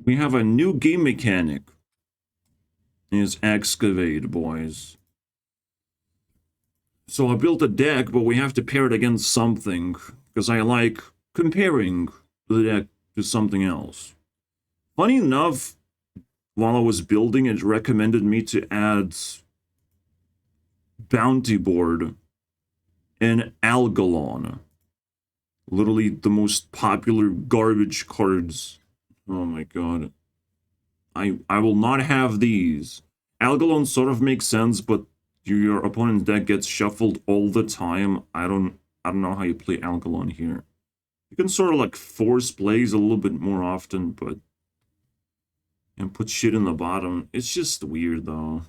We have a new game mechanic. Is excavate, boys. So I built a deck, but we have to pair it against something, because I like comparing the deck to something else. Funny enough, while I was building, it recommended me to add Bounty Board and Algalon. Literally the most popular garbage cards. Oh my god. I will not have these. Algalon sort of makes sense, but your opponent's deck gets shuffled all the time. I don't know how you play Algalon here. You can sort of like force plays a little bit more often, but and put shit in the bottom. It's just weird though.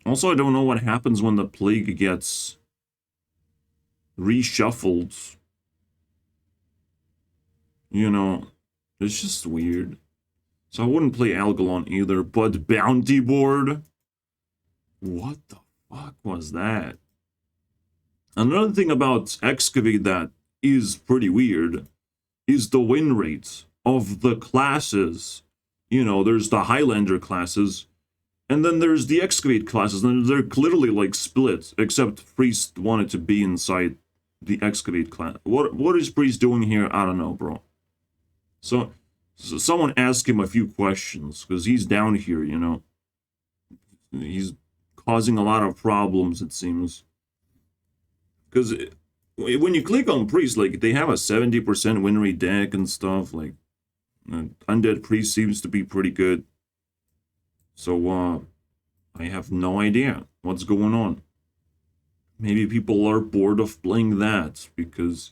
Also, I don't know what happens when the plague gets reshuffled. You know, it's just weird. So I wouldn't play Algalon either, but Bounty Board? What the fuck was that? Another thing about Excavate that is pretty weird is the win rate of the classes. You know, there's the Highlander classes, and then there's the Excavate classes, and they're clearly like split, except Priest wanted to be inside the Excavate class. What is Priest doing here? I don't know, bro. So someone ask him a few questions, because he's down here, you know. He's causing a lot of problems, it seems. Because when you click on Priest, like, they have a 70% win rate deck and stuff, like, Undead Priest seems to be pretty good. So, I have no idea what's going on. Maybe people are bored of playing that, because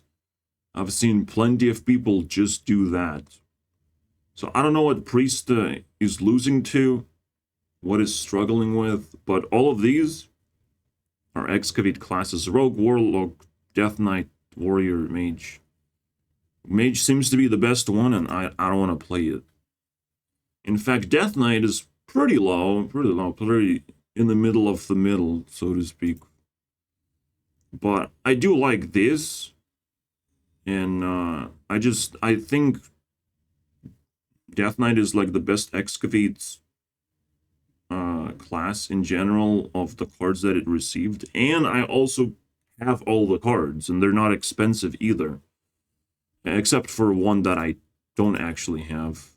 I've seen plenty of people just do that. So I don't know what Priest is losing to, what is struggling with, but all of these are Excavate classes. Rogue, Warlock, Death Knight, Warrior, Mage. Mage seems to be the best one, and I don't want to play it. In fact, Death Knight is pretty low, pretty in the middle of the middle, so to speak. But I do like this, and I think Death Knight is like the best Excavate class in general of the cards that it received, and I also have all the cards, and they're not expensive either, except for one that I don't actually have,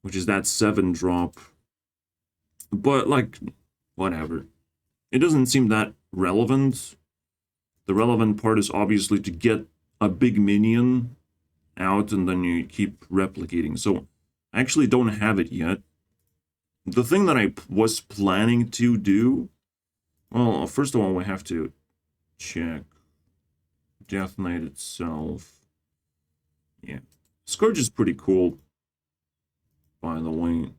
which is that 7-drop. But like, whatever. It doesn't seem that relevant. The relevant part is obviously to get a big minion out, and then you keep replicating. So I actually don't have it yet. The thing that I was planning to do, well, first of all, we have to check Death Knight itself. Yeah. Scourge is pretty cool, by the way.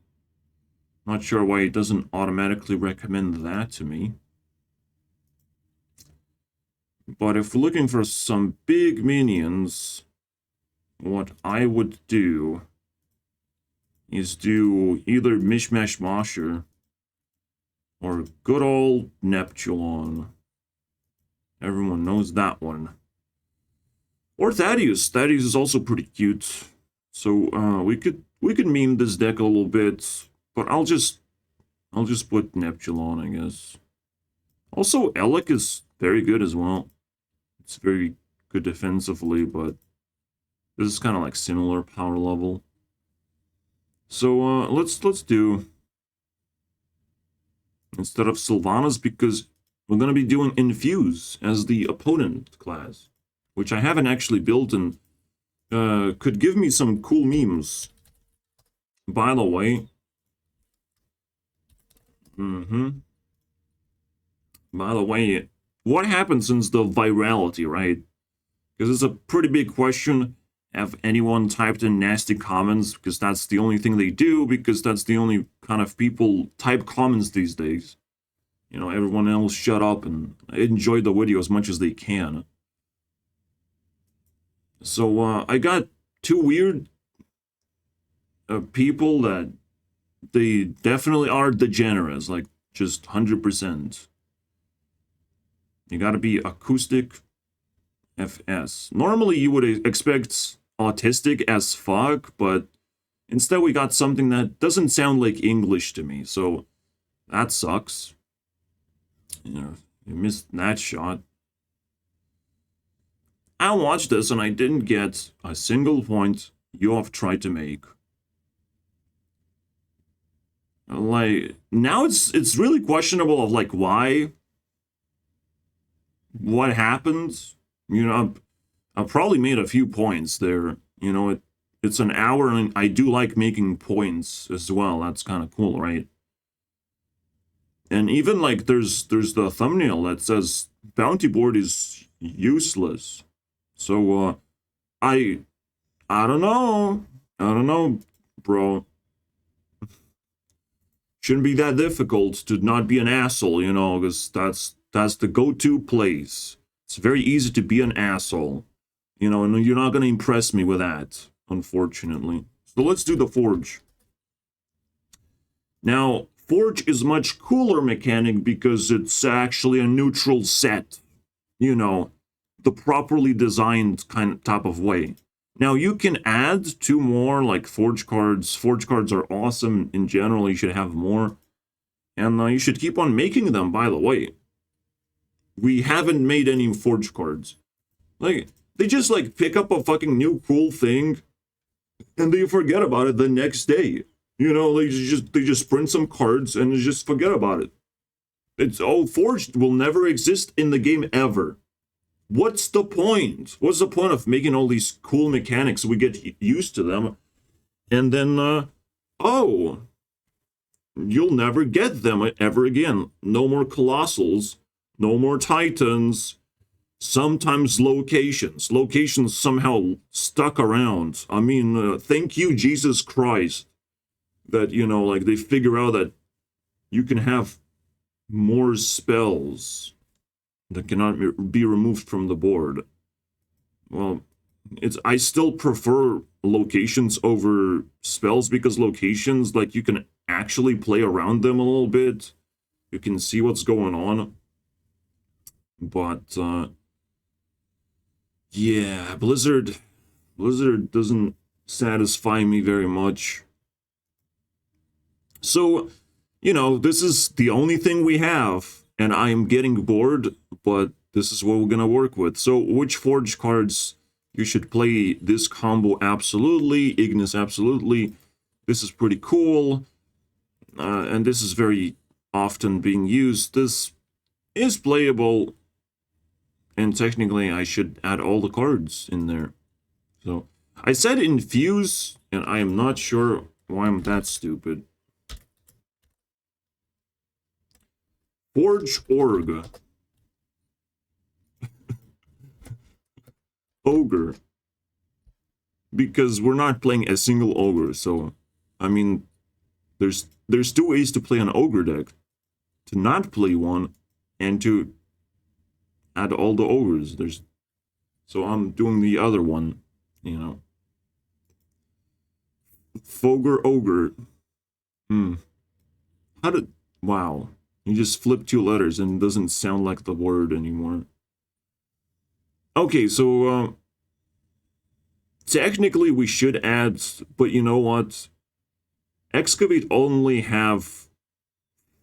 Not sure why it doesn't automatically recommend that to me. But if we're looking for some big minions, what I would do is do either Mishmash Mosher or good old Neptulon. Everyone knows that one. Or Thaddeus. Thaddeus is also pretty cute. So we could meme this deck a little bit, but I'll just put Neptulon, I guess. Also, Elec is very good as well. It's very good defensively, but this is kind of like similar power level. So let's do, instead of Sylvanas, because we're going to be doing Infuse as the opponent class, which I haven't actually built, and could give me some cool memes. By the way, what happened since the virality, right? Because it's a pretty big question. Have anyone typed in nasty comments? Because that's the only thing they do, because that's the only kind of people type comments these days. You know, everyone else shut up and enjoy the video as much as they can. So I got two weird people that they definitely are degenerates, like just 100%. You gotta be acoustic FS. Normally you would expect autistic as fuck, but Instead, we got something that doesn't sound like English to me, so that sucks. You know, you missed that shot. I watched this and I didn't get a single point you have tried to make. Like, now it's really questionable of like why, what happened. You know, I've probably made a few points there. You know, it's an hour and I do like making points as well. That's kind of cool, right? And even like there's the thumbnail that says bounty board is useless. So I I don't know. I don't know, bro. Shouldn't be that difficult to not be an asshole, you know, because that's the go-to place. It's very easy to be an asshole. You know, and you're not gonna impress me with that, unfortunately. So let's do the forge. Now, forge is much cooler mechanic because it's actually a neutral set. You know, the properly designed kind of type of way. Now you can add 2 more like forge cards. Forge cards are awesome in general. You should have more, and you should keep on making them. By the way, we haven't made any forge cards. Like they just like pick up a fucking new cool thing, and they forget about it the next day. You know, they just print some cards and just forget about it. It's forged will never exist in the game ever. What's the point? What's the point of making all these cool mechanics? We get used to them, and then, oh, you'll never get them ever again. No more Colossals, no more Titans, sometimes locations. Locations somehow stuck around. I mean, thank you, Jesus Christ, that, you know, like they figure out that you can have more spells that cannot be removed from the board. Well, I still prefer locations over spells because locations, like, you can actually play around them a little bit. You can see what's going on. But yeah, Blizzard doesn't satisfy me very much. So, you know, this is the only thing we have, and I am getting bored, but this is what we're gonna work with. So, which forge cards you should play this combo? Absolutely. Ignis, absolutely. This is pretty cool, and this is very often being used. This is playable, and technically I should add all the cards in there. So, I said infuse, and I am not sure why I'm that stupid. Forge Org. Ogre. Because we're not playing a single ogre, so I mean there's 2 ways to play an ogre deck. To not play one and to add all the ogres. So I'm doing the other one, you know. Fogre Ogre. Wow. You just flip 2 letters and it doesn't sound like the word anymore. Okay, so technically we should add, but you know what? Excavate only have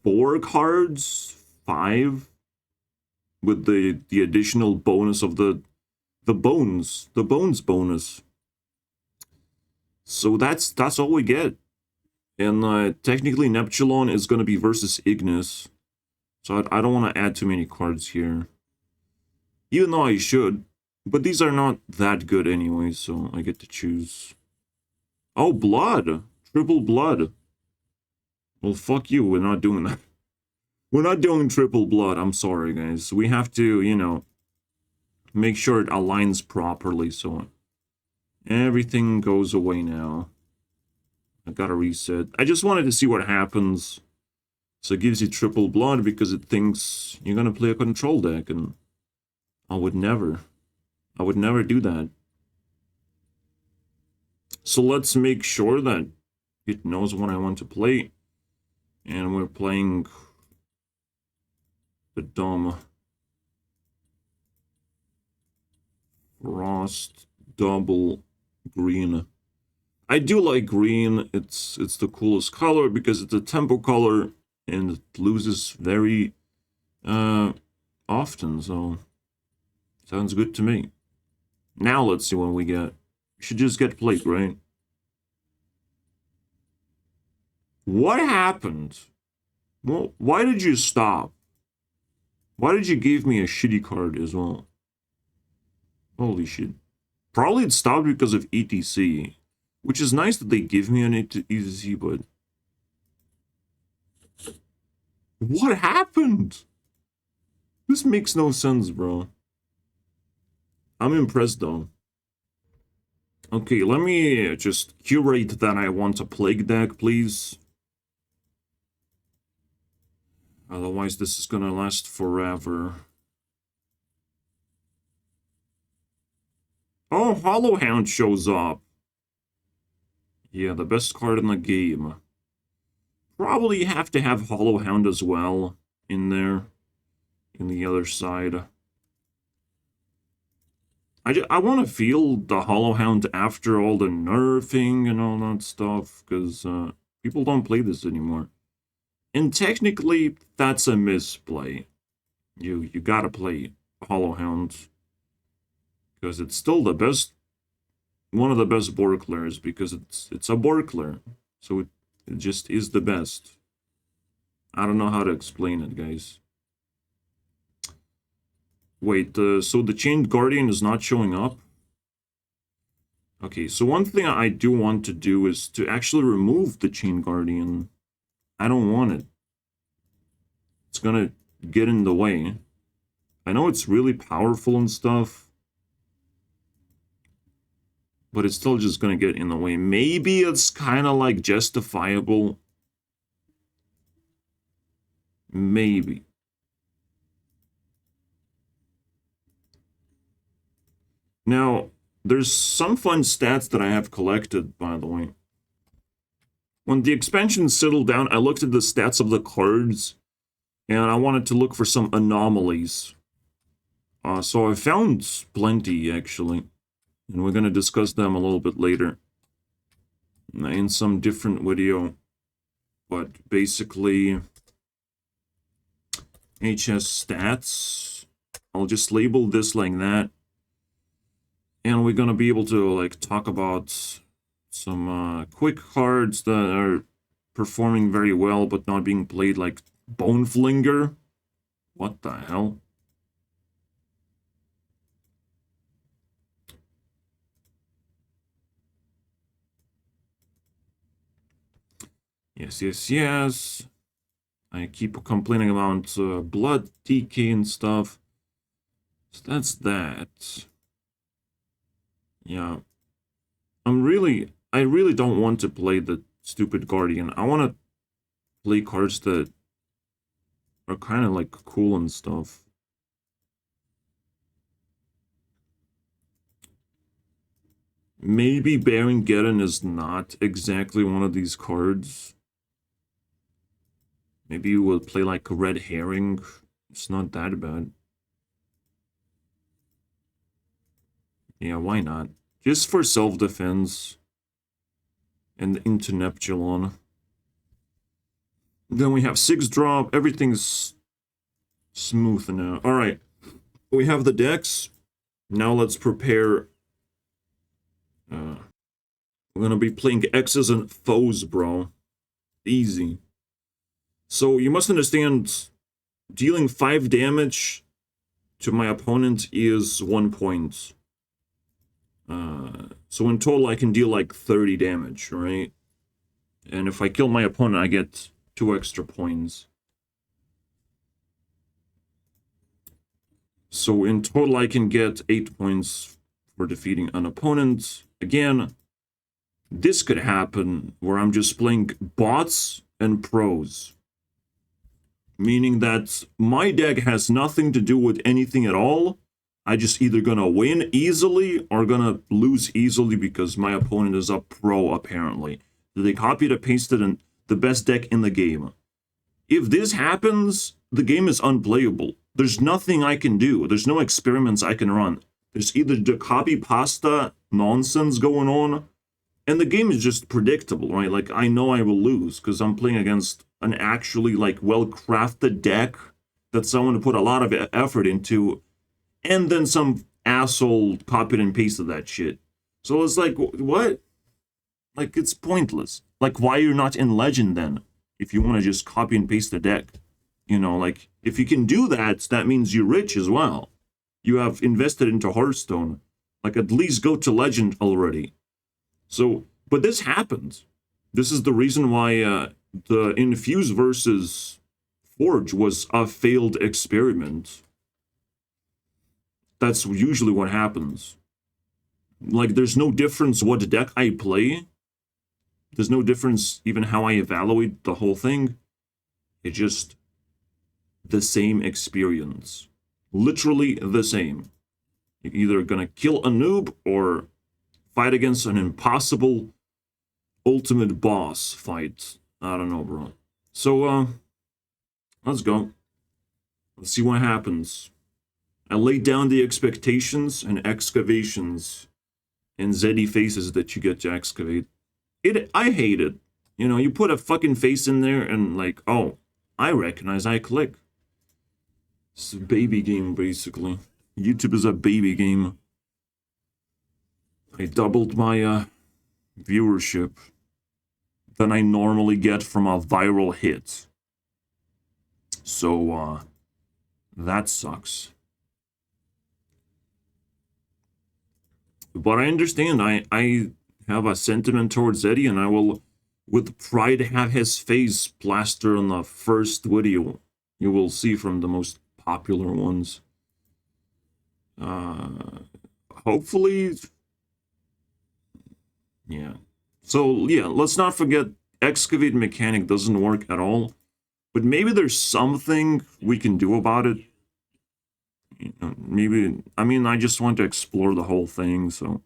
4 cards, 5, with the additional bonus of the bones bonus. So that's all we get. And technically Neptulon is going to be versus Ignis. So I don't want to add too many cards here. Even though I should. But these are not that good anyway, so I get to choose. Oh, blood! Triple blood. Well, fuck you, we're not doing that. We're not doing triple blood, I'm sorry, guys. We have to, you know, make sure it aligns properly, so everything goes away now. I gotta reset. I just wanted to see what happens. So it gives you triple blood because it thinks you're gonna play a control deck, and I would never do that. So let's make sure that it knows what I want to play. And we're playing the dumb Frost double green. I do like green. It's the coolest color because it's a tempo color and it loses very often, so sounds good to me. Now let's see what we get. We should just get plate, right? What happened? Well, why did you stop? Why did you give me a shitty card as well? Holy shit. Probably it stopped because of ETC. Which is nice that they give me an ETC, but... What happened? This makes no sense, bro. I'm impressed, though. Okay, let me just curate that I want a plague deck, please. Otherwise, this is gonna last forever. Oh, Hollow Hound shows up. Yeah, the best card in the game. Probably have to have Hollow Hound as well in there. In the other side. I want to feel the Hollow Hound after all the nerfing and all that stuff, because people don't play this anymore. And technically, that's a misplay. You gotta play Hollow Hound. Because it's still the best, one of the best Borklers, because it's a Borkler. So it just is the best. I don't know how to explain it, guys. Wait, so the Chained Guardian is not showing up? Okay, so one thing I do want to do is to actually remove the Chained Guardian. I don't want it. It's gonna get in the way. I know it's really powerful and stuff, but it's still just gonna get in the way. Maybe it's kind of like justifiable. Maybe. Now, there's some fun stats that I have collected, by the way. When the expansion settled down, I looked at the stats of the cards, and I wanted to look for some anomalies. So I found plenty, actually. And we're going to discuss them a little bit later in some different video. But basically, HS stats. I'll just label this like that. And we're going to be able to like talk about some quick cards that are performing very well but not being played, like Boneflinger. What the hell? Yes. I keep complaining about blood decay and stuff. So that's that. Yeah. I really don't want to play the stupid Guardian. I want to play cards that are kind of like cool and stuff. Maybe Baron is not exactly one of these cards. Maybe you will play like a Red Herring. It's not that bad. Yeah, why not? Just for self-defense. And into Neptulon. Then we have 6-drop. Everything's smooth now. Alright. We have the decks. Now let's prepare. We're gonna be playing X's and foes, bro. Easy. So you must understand, dealing 5 damage to my opponent is 1 point. So in total I can deal like 30 damage, right? And if I kill my opponent, I get 2 extra points. So in total I can get 8 points for defeating an opponent. Again, this could happen where I'm just playing bots and pros. Meaning that my deck has nothing to do with anything at all. I just either gonna win easily or gonna lose easily because my opponent is a pro, apparently. They copied and pasted in the best deck in the game. If this happens, the game is unplayable. There's nothing I can do. There's no experiments I can run. There's either the copy pasta nonsense going on, And the game is just predictable, right? Like, I know I will lose because I'm playing against an actually, like, well-crafted deck that someone put a lot of effort into, and then some asshole copied and pasted that shit. So it's like, what? Like, it's pointless. Like, why you're not in Legend then? If you want to just copy and paste the deck. You know, like, if you can do that, that means you're rich as well. You have invested into Hearthstone. Like, at least go to Legend already. So, but this happened. This is the reason why the Infuse versus Forge was a failed experiment. That's usually what happens. Like, there's no difference what deck I play. There's no difference even how I evaluate the whole thing. It's just the same experience. Literally the same. You're either gonna kill a noob or fight against an impossible ultimate boss fight. I don't know, bro. So, let's go. Let's see what happens. I laid down the expectations and excavations and Zeddy faces that you get to excavate. I hate it. You know, you put a fucking face in there and like, oh, I recognize, I click. It's a baby game, basically. YouTube is a baby game. I doubled my viewership than I normally get from a viral hit. So, that sucks. But I understand. I have a sentiment towards Eddie, and I will, with pride, have his face plastered on the first video you will see from the most popular ones. Hopefully, yeah. So, yeah, let's not forget, excavate mechanic doesn't work at all. But maybe there's something we can do about it. You know, maybe, I mean, I just want to explore the whole thing, so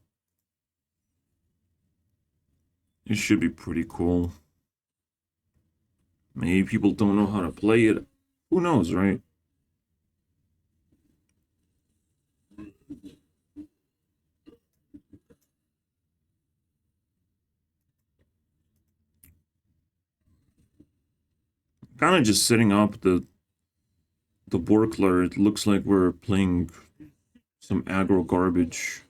it should be pretty cool. Maybe people don't know how to play it. Who knows, right? Kind of just setting up the Borkler. It looks like we're playing some aggro garbage.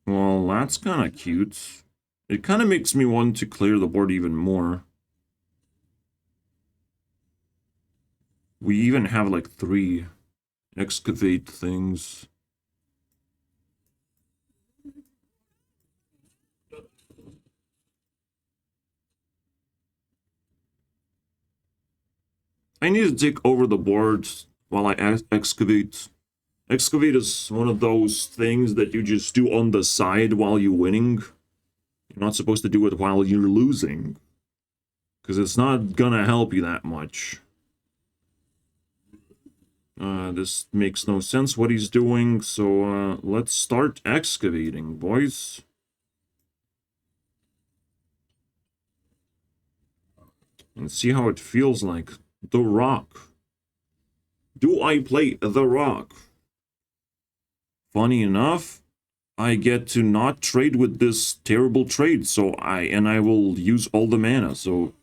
Well, that's kind of cute. It kind of makes me want to clear the board even more. We even have like 3 excavate things. I need to take over the boards while I excavate. Excavate is one of those things that you just do on the side while you're winning. You're not supposed to do it while you're losing, because it's not gonna help you that much. This makes no sense what he's doing, so let's start excavating, boys. And see how it feels like. The Rock. Do I play The Rock? Funny enough, I get to not trade with this terrible trade, so I will use all the mana. So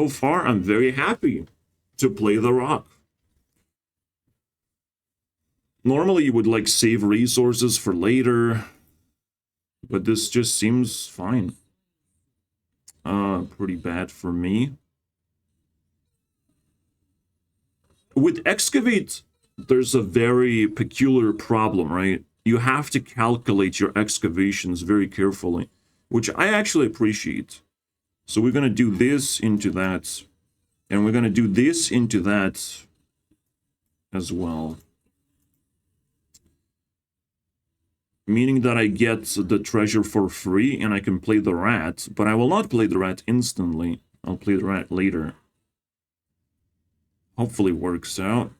far, I'm very happy to play The Rock. Normally, you would like save resources for later, but this just seems fine. Pretty bad for me. With excavate, there's a very peculiar problem, right? You have to calculate your excavations very carefully, which I actually appreciate. So we're going to do this into that, and we're going to do this into that as well. Meaning that I get the treasure for free, and I can play the rat, but I will not play the rat instantly. I'll play the rat later. Hopefully works out.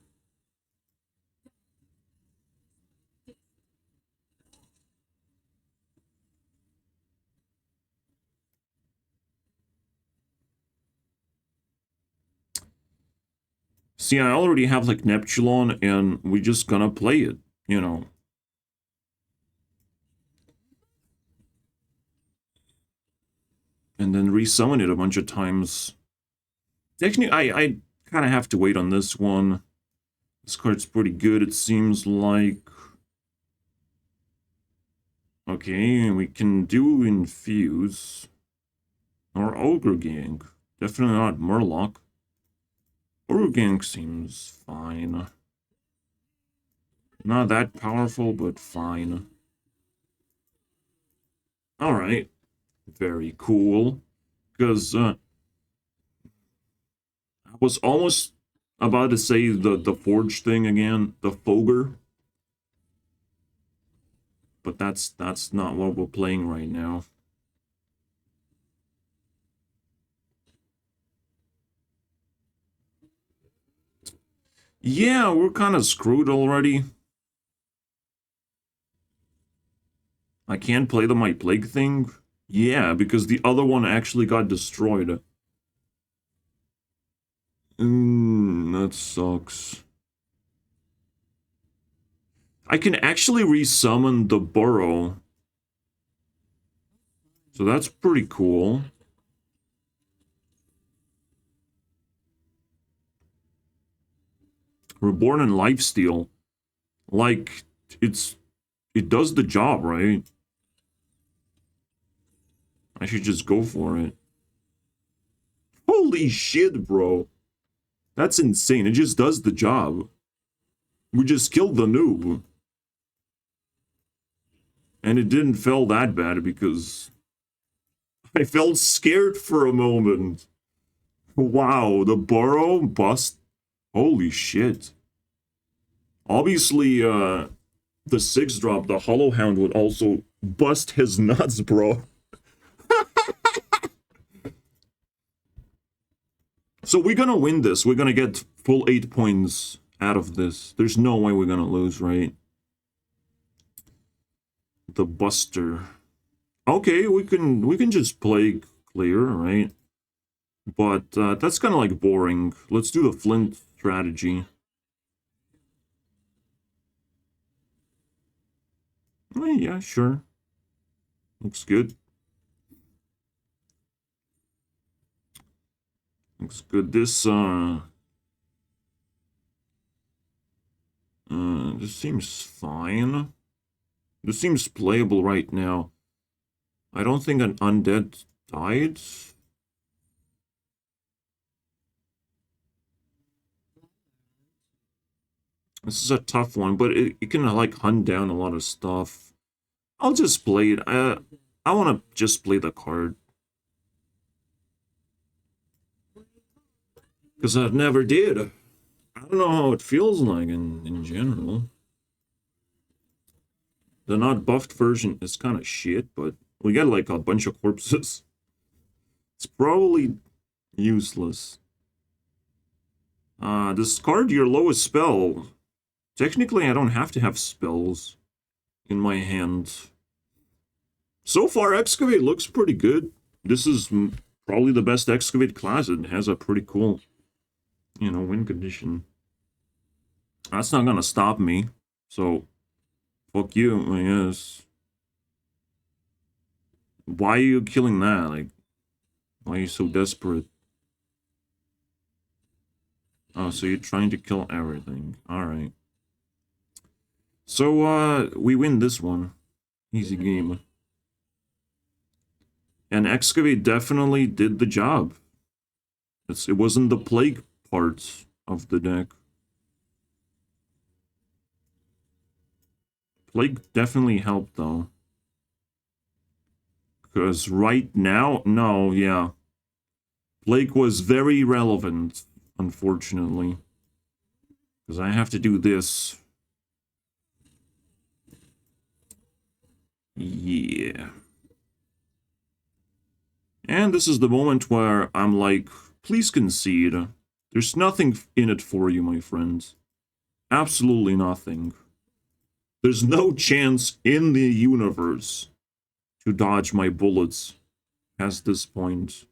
See, I already have like Neptulon, and we're just gonna play it, you know. and then resummon it a bunch of times. Technically, I kind of have to wait on this one. This card's pretty good, it seems like. Okay, we can do Infuse. Or Ogre Gang. Definitely not Murloc. Ogre Gang seems fine. Not that powerful, but fine. Alright. Very cool. Because, I was almost about to say the Forge thing again. The Fogre. But that's not what we're playing right now. Yeah, we're kind of screwed already. I can't play the My Plague thing? Yeah, because the other one actually got destroyed. That sucks. I can actually resummon the Burrow. So that's pretty cool. Reborn in Lifesteal. Like, it does the job, right? I should just go for it. Holy shit, bro. That's insane. It just does the job. We just killed the noob. And it didn't feel that bad because I felt scared for a moment. Wow, the Burrow bust. Holy shit. Obviously, the 6-drop, the Hollow Hound, would also bust his nuts, bro. So we're gonna win this. We're gonna get full 8 points out of this. There's no way we're gonna lose, right? The Buster. Okay, we can just play clear, right? But that's kind of like boring. Let's do the Flint strategy. Oh, yeah, sure. Looks good. Looks good. This seems fine. This seems playable right now. I don't think an undead died. This is a tough one, but it can like hunt down a lot of stuff. I'll just play it. I want to just play the card. Because I never did. I don't know how it feels like in general. The not buffed version is kind of shit, but we got like a bunch of corpses. It's probably useless. Discard your lowest spell. Technically, I don't have to have spells in my hand. So far, Excavate looks pretty good. This is probably the best Excavate class. It has a pretty cool, win condition. That's not gonna stop me. So, fuck you, I guess. Why are you killing that? Like, why are you so desperate? Oh, so you're trying to kill everything. Alright. So, we win this one. Easy game. And Excavate definitely did the job. It wasn't the plague part of the deck. Plague definitely helped, though. Because right now, no, yeah. Plague was very relevant, unfortunately. Because I have to do this. Yeah. And this is the moment where I'm like, please concede. There's nothing in it for you, my friends. Absolutely nothing. There's no chance in the universe to dodge my bullets past this point.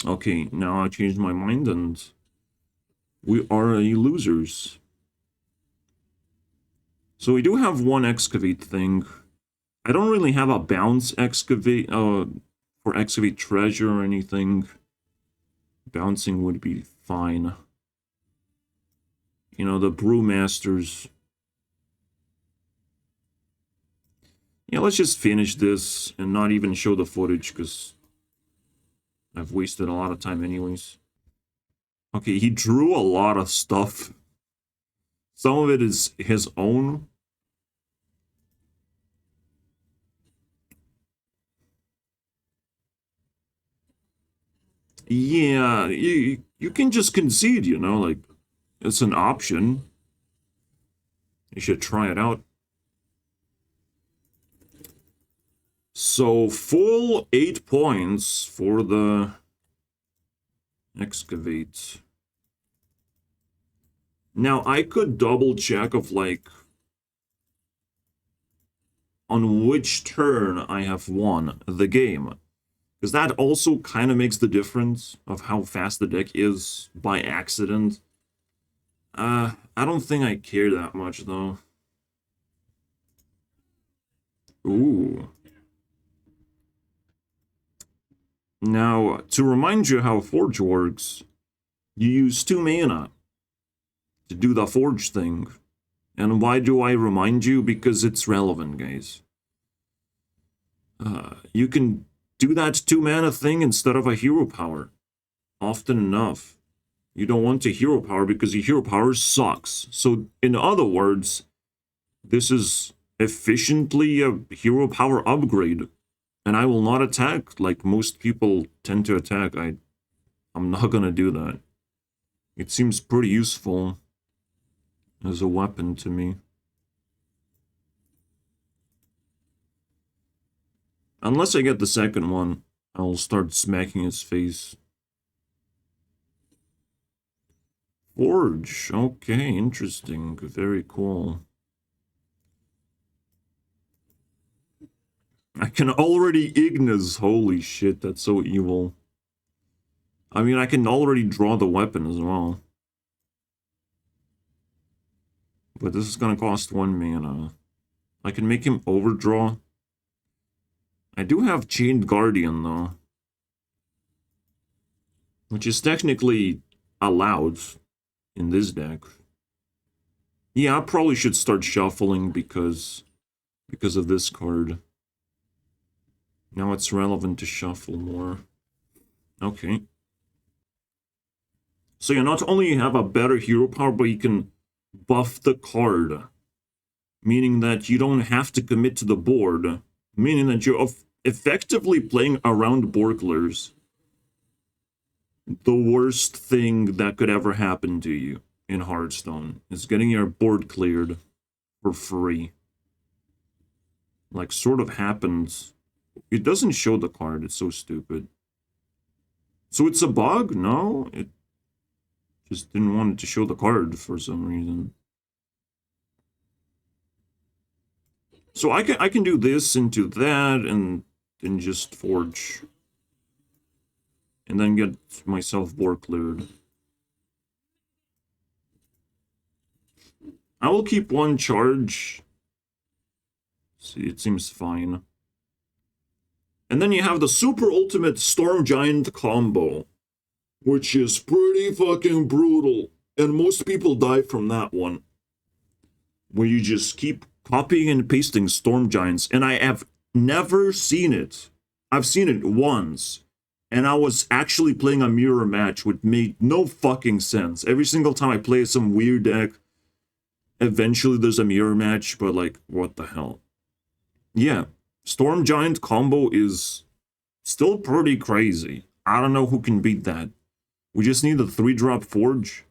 Okay, now I changed my mind and we are losers. So we do have one Excavate thing. I don't really have a bounce excavate for excavate treasure or anything. Bouncing would be fine. You know, the brewmasters. Yeah, let's just finish this and not even show the footage because I've wasted a lot of time anyways. Okay, he drew a lot of stuff. Some of it is his own. Yeah, you can just concede, you know, like, it's an option. You should try it out. So, full 8 points for the excavate. Now, I could double check of, like, on which turn I have won the game. Because that also kind of makes the difference of how fast the deck is by accident. I don't think I care that much, though. Ooh. Now, to remind you how Forge works, you use 2 mana to do the Forge thing. And why do I remind you? Because it's relevant, guys. You can do that 2 mana thing instead of a hero power. Often enough. You don't want a hero power because your hero power sucks. So, in other words, this is efficiently a hero power upgrade. And I will not attack like most people tend to attack. I'm not gonna do that. It seems pretty useful as a weapon to me. Unless I get the second one, I'll start smacking his face. Forge. Okay, interesting. Very cool. I can already Ignis. Holy shit, that's so evil. I mean, I can already draw the weapon as well. But this is gonna cost 1 mana. I can make him overdraw. I do have Chained Guardian, though. Which is technically allowed in this deck. Yeah, I probably should start shuffling because of this card. Now it's relevant to shuffle more. Okay. So you not only have a better hero power, but you can buff the card. Meaning that you don't have to commit to the board. Meaning that you're effectively playing around Borklers. The worst thing that could ever happen to you in Hearthstone is getting your board cleared for free. Like, sort of happens. It doesn't show the card. It's so stupid. So it's a bug? No, it just didn't want it to show the card for some reason. So I can do this into that and then just forge. And then get myself board cleared. I will keep 1 charge. See, it seems fine. And then you have the super ultimate Storm Giant combo, which is pretty fucking brutal. And most people die from that one. Where you just keep copying and pasting Storm Giants. And I have never seen it. I've seen it once. And I was actually playing a mirror match, which made no fucking sense. Every single time I play some weird deck, eventually there's a mirror match, but like, what the hell? Yeah, Storm Giant combo is still pretty crazy. I don't know who can beat that. We just need a 3-drop Forge.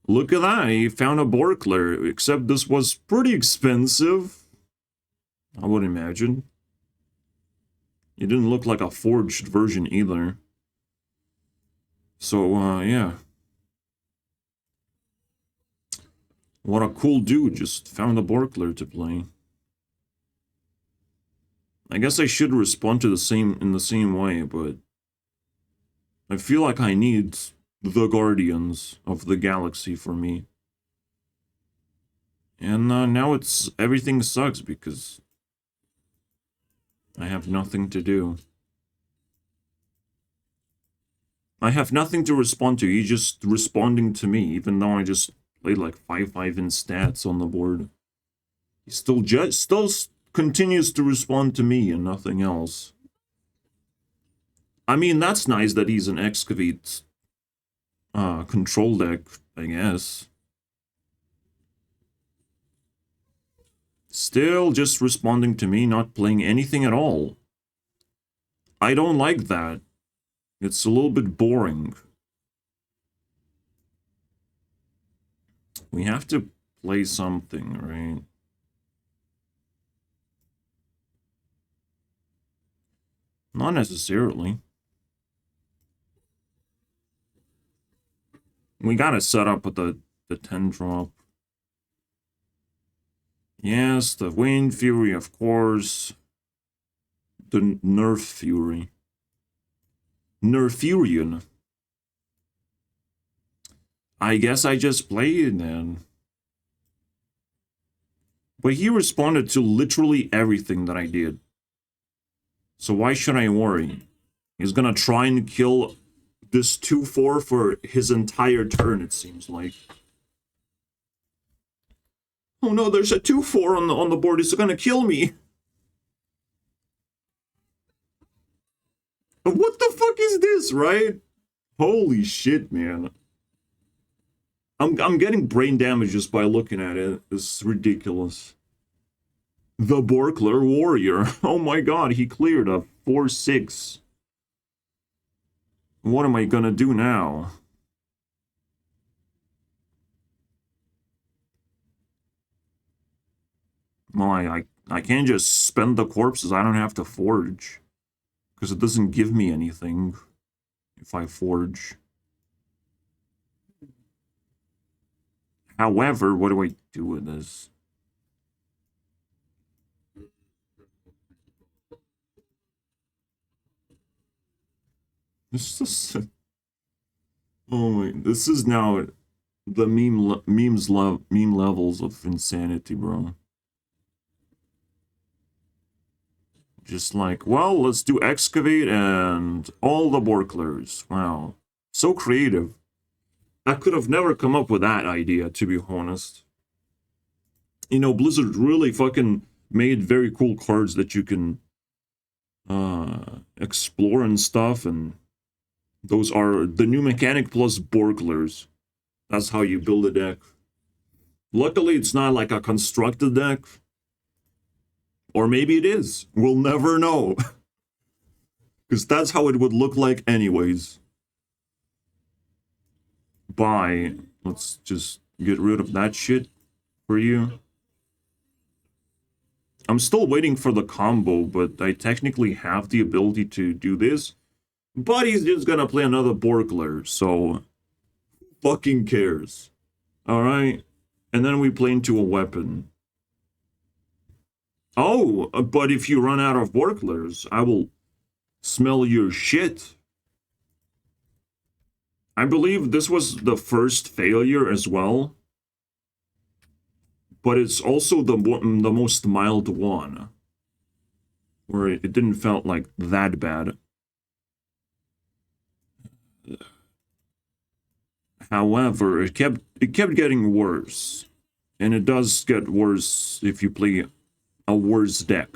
Look at that, he found a Borkler, except this was pretty expensive. I would imagine. It didn't look like a forged version either. So, yeah. What a cool dude, just found a Borkler to play. I guess I should respond to in the same way, but I feel like I need the Guardians of the Galaxy for me. And now everything sucks because I have nothing to do. I have nothing to respond to. He's just responding to me, even though I just played like 5-5 in stats on the board. He still continues to respond to me and nothing else. I mean, that's nice that he's an excavate control deck, I guess. Still just responding to me, not playing anything at all. I don't like that. It's a little bit boring. We have to play something, right? Not necessarily. We gotta set up with the 10 drop. Yes, the Wind Fury, of course. The Nerf Fury. Nerfurian. I guess I just played then. But he responded to literally everything that I did. So why should I worry? He's gonna try and kill this 2-4 for his entire turn, it seems like. Oh no, there's a 2-4 on the board. It's gonna kill me. What the fuck is this, right? Holy shit, man. I'm getting brain damage just by looking at it. It's ridiculous. The Borkler Warrior. Oh my god, he cleared a 4-6. What am I gonna do now? Well, I can't just spend the corpses. I don't have to forge. Because it doesn't give me anything if I forge. However, what do I do with this? This is... Oh my... This is now the meme levels of insanity, bro. Just like, well, let's do excavate and all the Borklers. Wow. So creative. I could have never come up with that idea, to be honest. You know, Blizzard really fucking made very cool cards that you can explore and stuff, and those are the new mechanic plus Borklers. That's how you build a deck. Luckily, it's not like a constructed deck. Or maybe it is. We'll never know. Because that's how it would look like anyways. Bye. Let's just get rid of that shit for you. I'm still waiting for the combo, but I technically have the ability to do this. But he's just gonna play another Borkler, so... Fucking cares. Alright. And then we play into a weapon. Oh, but if you run out of Borklers, I will smell your shit. I believe this was the first failure as well. But it's also the most mild one. Where it didn't felt like that bad. However, it kept getting worse. And it does get worse if you play a worse deck.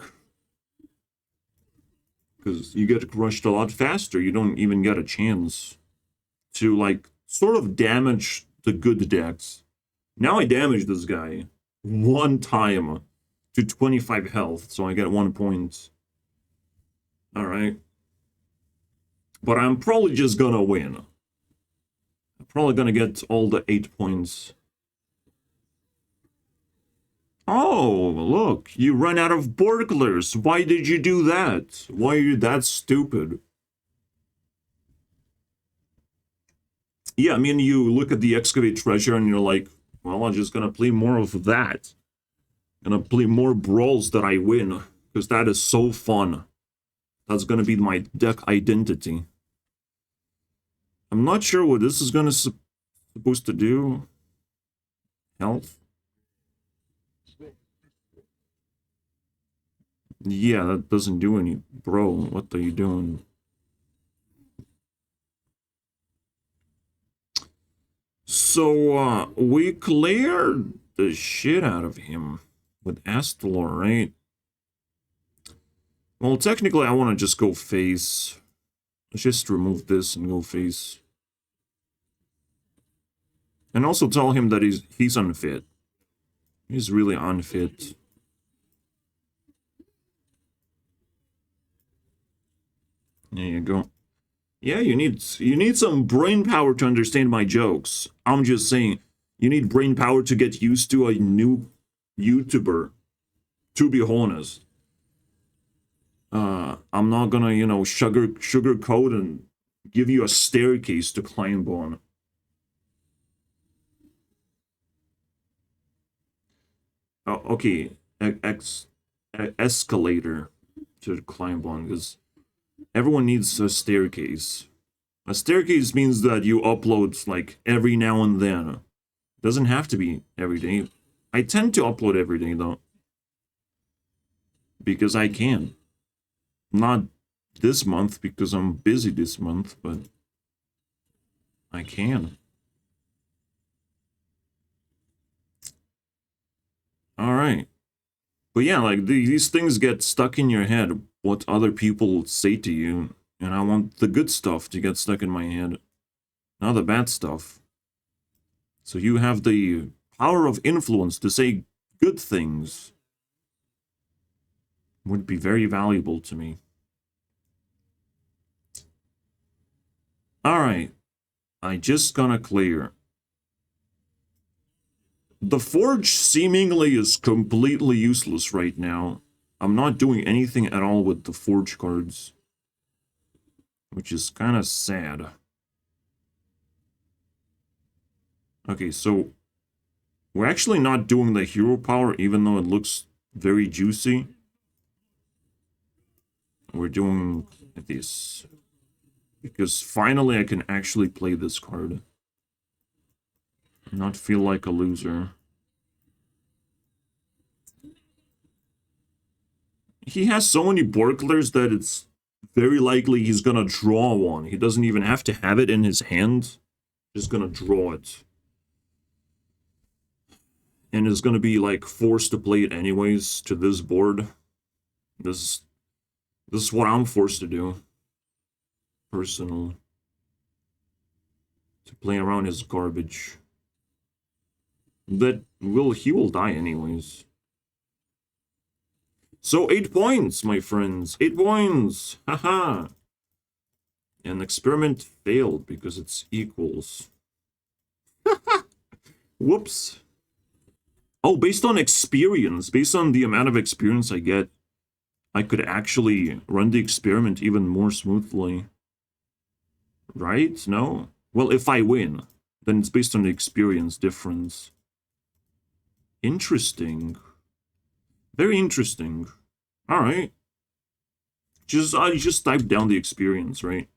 Because you get crushed a lot faster. You don't even get a chance to, like, sort of damage the good decks. Now I damage this guy one time to 25 health, so I get 1 point. Alright. But I'm probably just gonna win. I'm probably gonna get all the 8 points. Oh, look, you run out of Borklers. Why did you do that? Why are you that stupid? Yeah, I mean, you look at the Excavate Treasure and you're like, well, I'm just gonna play more of that. Gonna play more brawls that I win, because that is so fun. That's gonna be my deck identity. I'm not sure what this is gonna supposed to do. Health. Yeah, that doesn't do any... Bro, what are you doing? So, we cleared the shit out of him with Astalor, right? Well, technically, I want to just go face. Let's just remove this and go face. And also tell him that he's unfit. He's really unfit. There you go. Yeah, you need some brain power to understand my jokes. I'm just saying, you need brain power to get used to a new YouTuber. To be honest, I'm not gonna, sugarcoat and give you a staircase to climb on. Oh, okay, escalator to climb on, because everyone needs a staircase. A staircase means that you upload, like, every now and then. It doesn't have to be every day. I tend to upload every day, though. Because I can. Not this month, because I'm busy this month, but I can. Alright. But yeah, like, these things get stuck in your head, what other people say to you, and I want the good stuff to get stuck in my head, not the bad stuff. So you have the power of influence to say good things. Would be very valuable to me. Alright. I just gonna clear. The Forge seemingly is completely useless right now. I'm not doing anything at all with the Forge cards. Which is kind of sad. Okay, so we're actually not doing the hero power, even though it looks very juicy. We're doing this. Because finally I can actually play this card. Not feel like a loser. He has so many Borklers that it's very likely he's gonna draw one. He doesn't even have to have it in his hand. Just gonna draw it. And is gonna be, like, forced to play it anyways to this board. This is what I'm forced to do. Personally. To play around his garbage. He will die anyways. So 8 points, my friends. 8 points. Haha. An experiment failed because it's equals. Whoops. Oh, based on experience, based on the amount of experience I get, I could actually run the experiment even more smoothly. Right? No? Well, if I win, then it's based on the experience difference. Interesting. Very interesting. Alright. I just typed down the experience, right?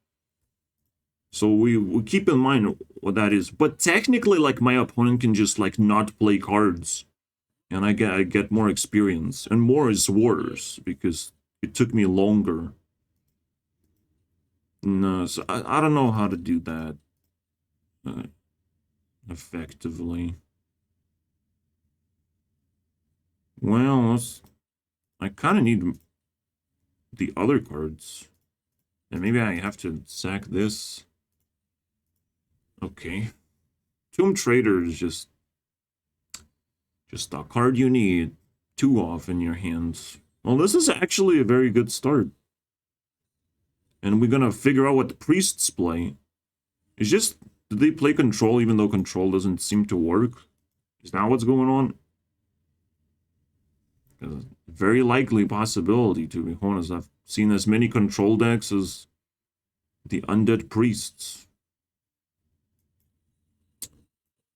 So we keep in mind what that is. But technically, like, my opponent can just, like, not play cards. And I get more experience. And more is worse, because it took me longer. No, so I don't know how to do that. Effectively. Well, I kind of need the other cards. And maybe I have to sack this. Okay. Tomb Trader is just a card you need too often in your hands. Well, this is actually a very good start. And we're gonna figure out what the priests play. It's just, did they play control even though control doesn't seem to work? Is that what's going on? A very likely possibility, to be honest. I've seen as many control decks as the undead priests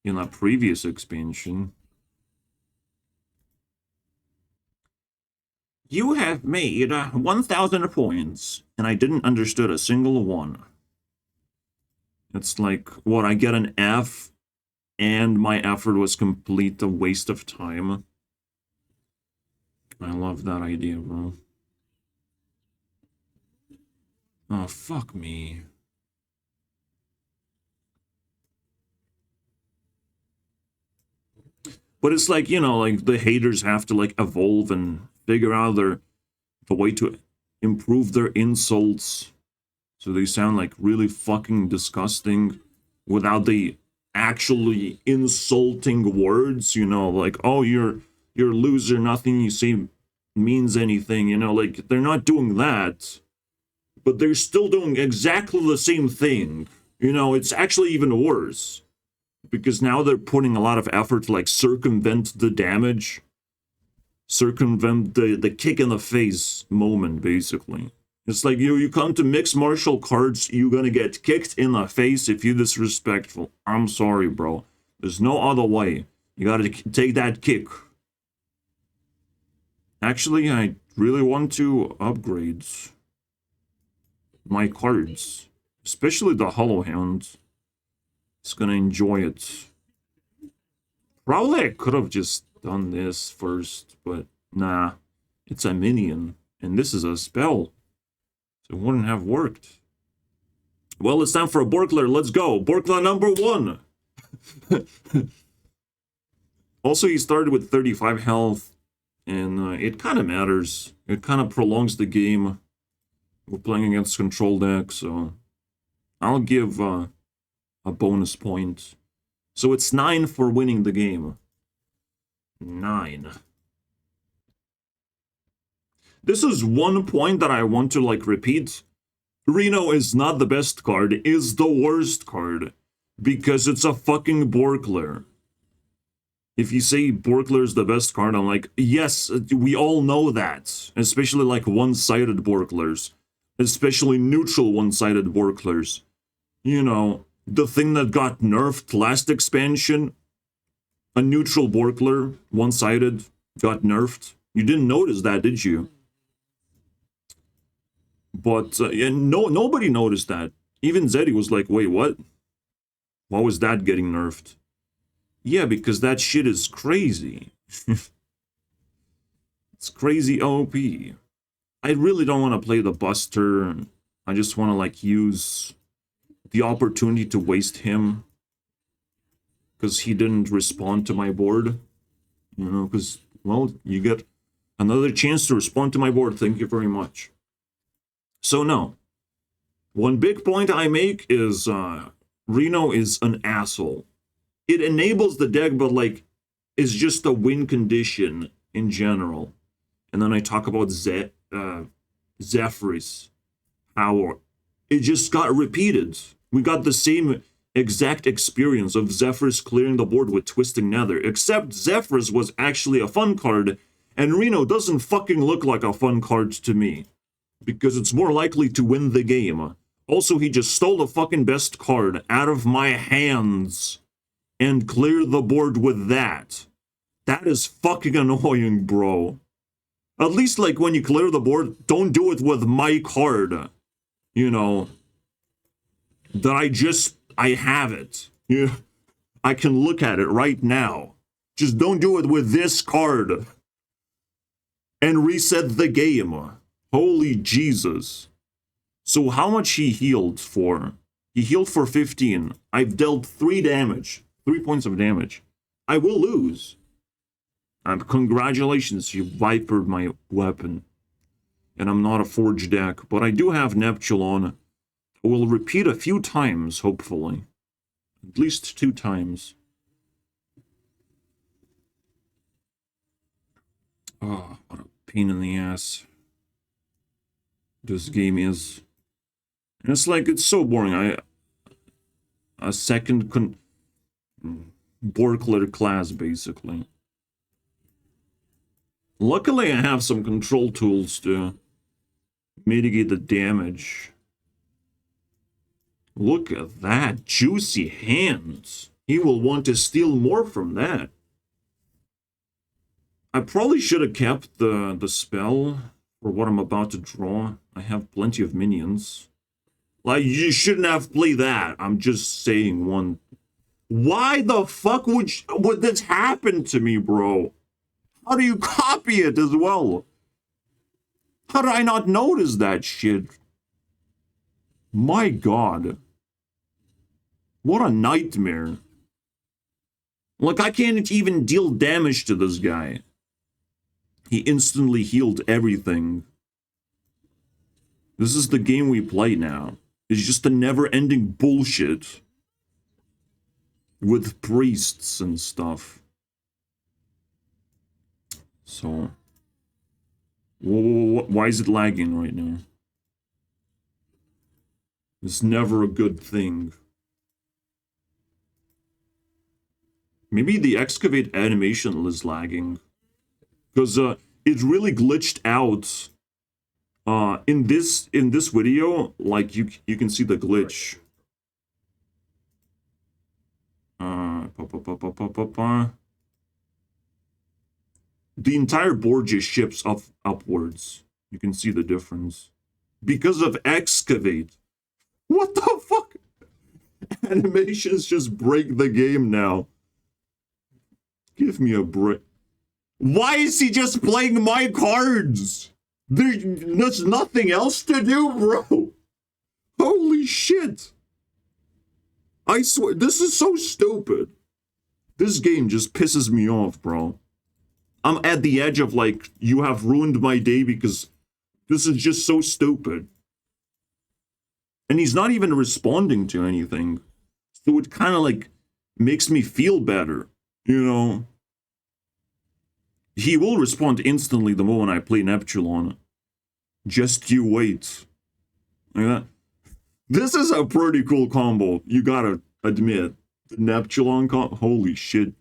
in a previous expansion. You have made 1,000 points, and I didn't understood a single one. It's like, what, I get an F, and my effort was complete a waste of time. I love that idea, bro. Oh, fuck me. But it's like, you know, like the haters have to like evolve and figure out the way to improve their insults so they sound like really fucking disgusting without the actually insulting words, you know, like, oh, you're a loser, nothing you say means anything, you know, like they're not doing that, but they're still doing exactly the same thing. You know, it's actually even worse because now they're putting a lot of effort to like circumvent the damage, circumvent the kick in the face moment, basically. It's like you come to mixed martial arts, you're gonna get kicked in the face if you're disrespectful. I'm sorry, bro. There's no other way. You gotta take that kick. Actually, I really want to upgrade my cards, especially the Hollow Hand. It's gonna enjoy it. Probably I could have just done this first, but nah. It's a minion, and this is a spell. So it wouldn't have worked. Well, it's time for a Borkler. Let's go. Borkler number 1. Also, he started with 35 health, and it kind of matters. It kind of prolongs the game. We're playing against control deck, so I'll give a bonus point. So it's 9 for winning the game. 9. This is one point that I want to like repeat. Reno is not the best card, is the worst card. Because it's a fucking Borkler. If you say Borkler is the best card, I'm like, yes, we all know that. Especially like one-sided Borklers. Especially neutral one-sided Borklers. You know, the thing that got nerfed last expansion. A neutral Borkler, one-sided, got nerfed. You didn't notice that, did you? But nobody noticed that. Even Zeddy was like, wait, what? Why was that getting nerfed? Yeah, because that shit is crazy. It's crazy OP. I really don't want to play the Buster. I just want to like use the opportunity to waste him. Because he didn't respond to my board. You know, because, well, you get another chance to respond to my board. Thank you very much. So no. One big point I make is Reno is an asshole. It enables the deck, but like, it's just a win condition in general. And then I talk about Zephyrs. How it just got repeated. We got the same exact experience of Zephyrs clearing the board with Twisting Nether, except Zephyrs was actually a fun card, and Reno doesn't fucking look like a fun card to me. Because it's more likely to win the game. Also, he just stole the fucking best card out of my hands and cleared the board with that. That is fucking annoying, bro. At least, like, when you clear the board, don't do it with my card. You know, that I have it. Yeah, I can look at it right now. Just don't do it with this card. And reset the game. Holy Jesus. So how much he healed for? He healed for 15. I've dealt 3 damage. 3 points of damage. I will lose. Congratulations, you vipered my weapon. And I'm not a forged deck, but I do have Neptulon. I will repeat a few times, hopefully. At least 2 times. Oh, what a pain in the ass this game is. And it's like, it's so boring. A second Borkler class, basically. Luckily, I have some control tools to mitigate the damage. Look at that. Juicy hands. He will want to steal more from that. I probably should have kept the spell for what I'm about to draw. I have plenty of minions. Like, you shouldn't have played that. I'm just saying one. Why the fuck would this happen to me, bro? How do you copy it as well? How did I not notice that shit? My god. What a nightmare. Like, I can't even deal damage to this guy. He instantly healed everything. This is the game we play now. It's just a never-ending bullshit. With priests and stuff. So... Why is it lagging right now? It's never a good thing. Maybe the excavate animation is lagging. Because it really glitched out. In this video, like you can see the glitch. The entire board just shifts upwards. You can see the difference. Because of excavate. What the fuck? Animations just break the game now. Give me a break. Why is he just playing my cards? There's nothing else to do, bro. Holy shit. I swear, this is so stupid. This game just pisses me off, bro. I'm at the edge of, like, you have ruined my day because this is just so stupid. And he's not even responding to anything. So it kind of, like, makes me feel better, you know? He will respond instantly the moment I play Neptulon. Just you wait. Like that. This is a pretty cool combo, you gotta admit. The Neptulon combo, holy shit.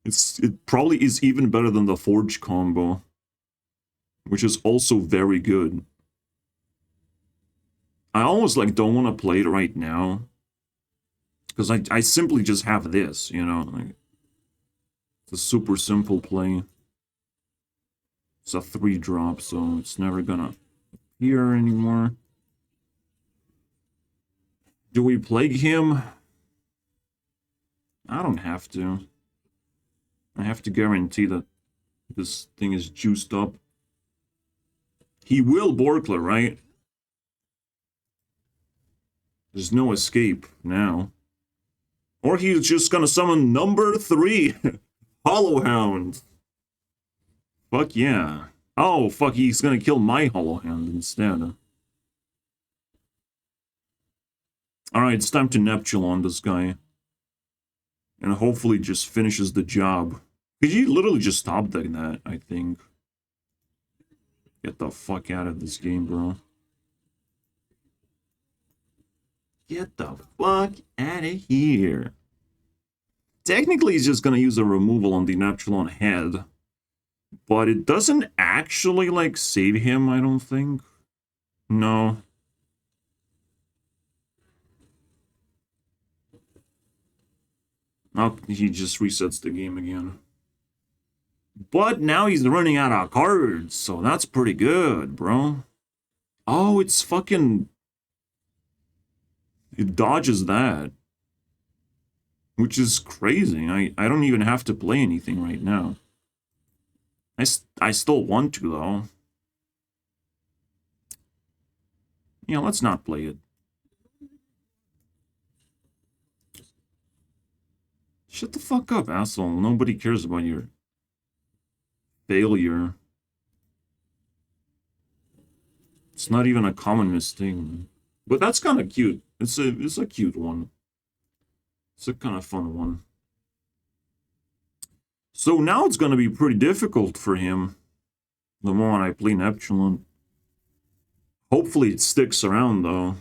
It probably is even better than the Forge combo. Which is also very good. I almost like don't want to play it right now. Because I simply just have this, you know. Like, it's a super simple play. It's a 3-drop, so it's never gonna appear anymore. Do we plague him? I don't have to. I have to guarantee that this thing is juiced up. He will Borkler, right? There's no escape now. Or he's just gonna summon number 3. Hollowhound. Fuck yeah. Oh, fuck, he's gonna kill my Hollowhound instead. Alright, it's time to Neptulon this guy. And hopefully just finishes the job. Because you literally just stopped that, I think. Get the fuck out of this game, bro. Get the fuck out of here. Technically, he's just gonna use a removal on the Neptulon head. But it doesn't actually, like, save him, I don't think. No. Oh, he just resets the game again. But now he's running out of cards, so that's pretty good, bro. Oh, it's fucking... It dodges that. Which is crazy. I don't even have to play anything right now. I still want to, though. Yeah, let's not play it. Shut the fuck up, asshole. Nobody cares about your failure. It's not even a common mistake. But that's kind of cute. It's a cute one. It's a kind of fun one. So now it's going to be pretty difficult for him. The moment I play Neptulon. Hopefully it sticks around, though.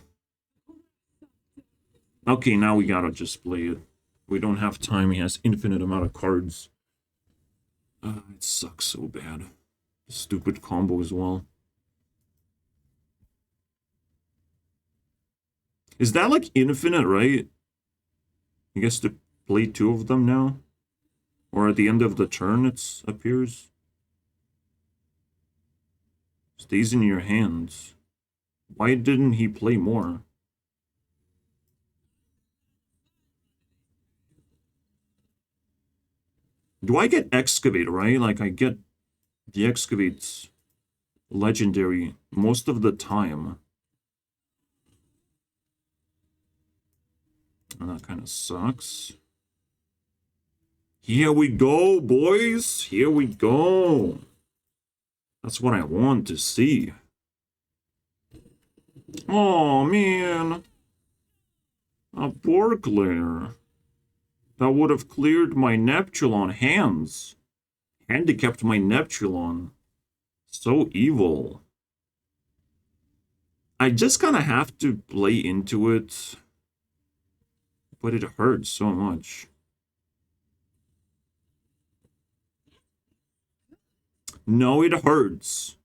Okay, now we gotta just play it. We don't have time. He has infinite amount of cards. It sucks so bad. Stupid combo as well. Is that like infinite, right? He gets to play 2 of them now? Or at the end of the turn it appears? Stays in your hands. Why didn't he play more? Do I get Excavate, right? Like, I get the Excavate's legendary most of the time. And that kind of sucks. Here we go, boys. Here we go. That's what I want to see. Oh, man. A burglar. That would have cleared my Neptulon hands. Handicapped my Neptulon. So evil. I just kind of have to play into it. But it hurts so much. No, it hurts.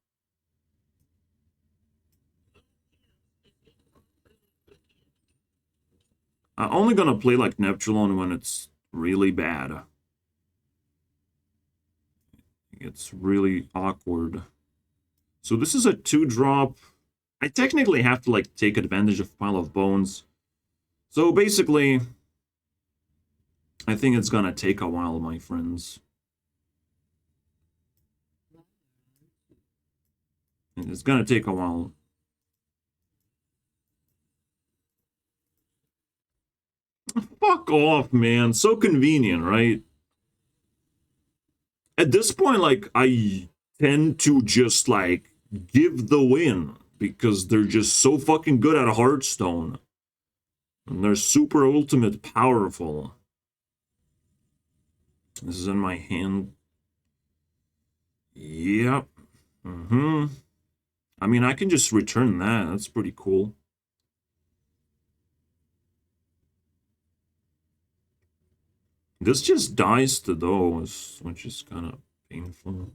I'm only gonna play like Neptulon when it's really bad. It's really awkward. So this is a 2-drop. I technically have to like take advantage of Pile of Bones. So basically, I think it's gonna take a while, my friends. It's gonna take a while. Fuck off, man. So convenient, right? At this point, like, I tend to just, like, give the win. Because they're just so fucking good at Hearthstone. And they're super ultimate powerful. This is in my hand. Yep. I mean, I can just return that. That's pretty cool. This just dies to those, which is kind of painful.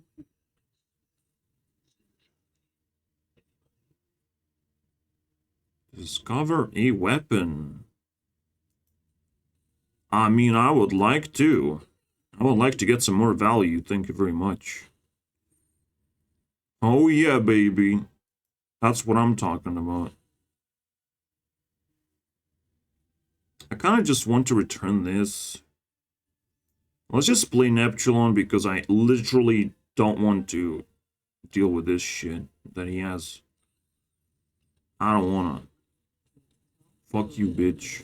Discover a weapon. I mean, I would like to. I would like to get some more value. Thank you very much. Oh yeah, baby. That's what I'm talking about. I kind of just want to return this. Let's just play Neptulon because I literally don't want to deal with this shit that he has. I don't wanna. Fuck you, bitch.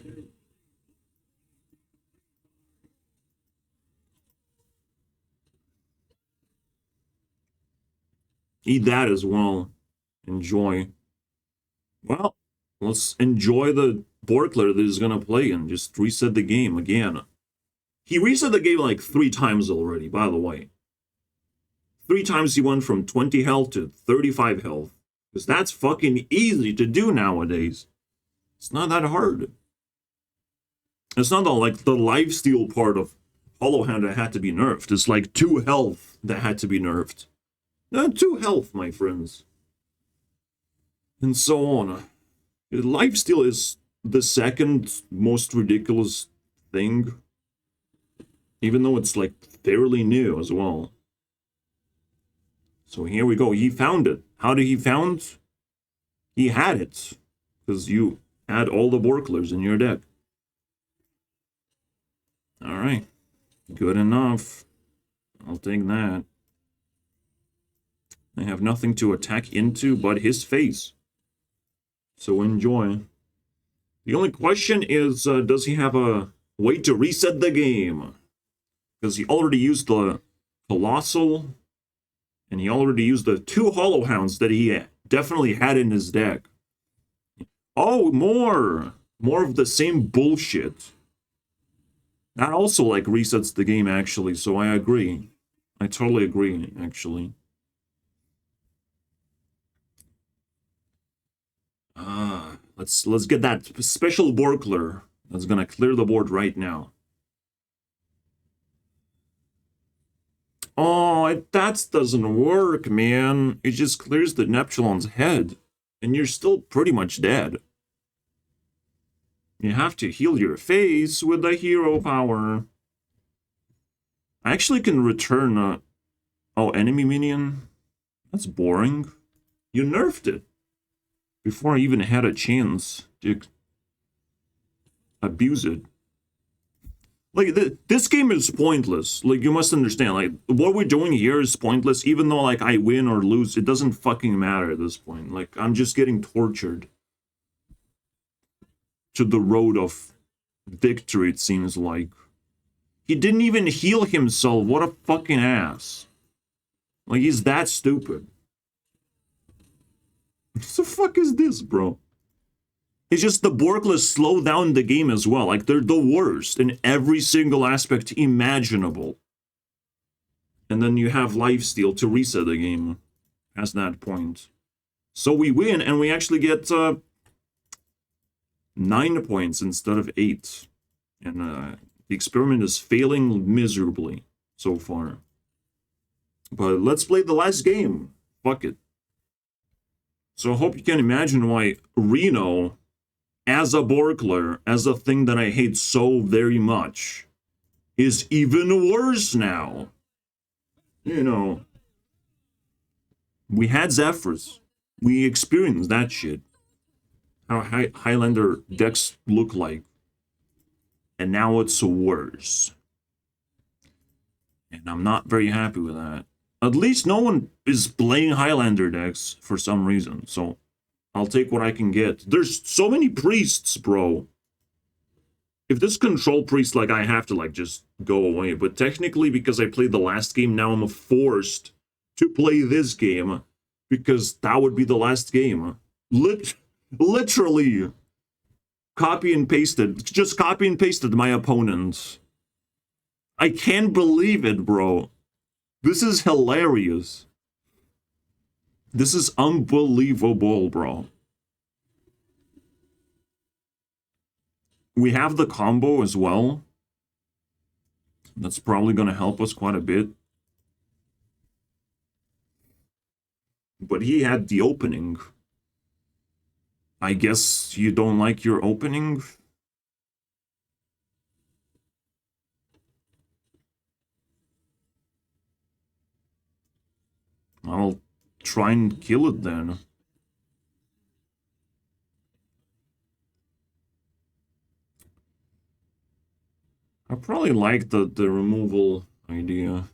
Eat that as well. Enjoy. Well, let's enjoy the Borkler that he's gonna play and just reset the game again. He reset the game like 3 times already, by the way. 3 times he went from 20 health to 35 health. Because that's fucking easy to do nowadays. It's not that hard. It's not like the lifesteal part of Hollow Hand that had to be nerfed. It's like 2 health that had to be nerfed. 2 health, my friends. And so on. Lifesteal is the second most ridiculous thing. Even though it's like fairly new as well. So here we go. He found it. How did he found? He had it. Because you had all the Borklers in your deck. Alright. Good enough. I'll take that. I have nothing to attack into but his face. So enjoy. The only question is, does he have a way to reset the game? Because he already used the Colossal, and he already used the 2 Hollow Hounds that he definitely had in his deck. Oh, more! More of the same bullshit. That also, like, resets the game, actually, so I agree. I totally agree, actually. Let's get that special Borkler that's gonna clear the board right now. Oh, that doesn't work, man. It just clears the Neptulon's head, and you're still pretty much dead. You have to heal your face with the hero power. I actually can return oh, enemy minion? That's boring. You nerfed it before I even had a chance to abuse it. Like, this game is pointless. Like, you must understand, like, what we're doing here is pointless. Even though, like, I win or lose, it doesn't fucking matter at this point. Like, I'm just getting tortured to the road of victory, it seems like. He didn't even heal himself. What a fucking ass. Like, he's that stupid. What the fuck is this, bro? It's just the Borkless slow down the game as well. Like, they're the worst in every single aspect imaginable. And then you have lifesteal to reset the game as that point. So we win, and we actually get 9 points instead of 8. And the experiment is failing miserably so far. But let's play the last game. Fuck it. So I hope you can imagine why Reno, as a Borkler, as a thing that I hate so very much, is even worse now. You know, we had Zephyrs. We experienced that shit. How Highlander decks look like. And now it's worse. And I'm not very happy with that. At least no one is playing Highlander decks for some reason. So I'll take what I can get. There's so many priests, bro. If this control priest, like, I have to, like, just go away. But technically, because I played the last game, now I'm forced to play this game. Because that would be the last game. Literally. Copy and pasted. Just copy and pasted my opponent. I can't believe it, bro. This is hilarious. This is unbelievable, bro. We have the combo as well. That's probably going to help us quite a bit. But he had the opening. I guess you don't like your opening? I'll try and kill it then. I probably like the removal idea.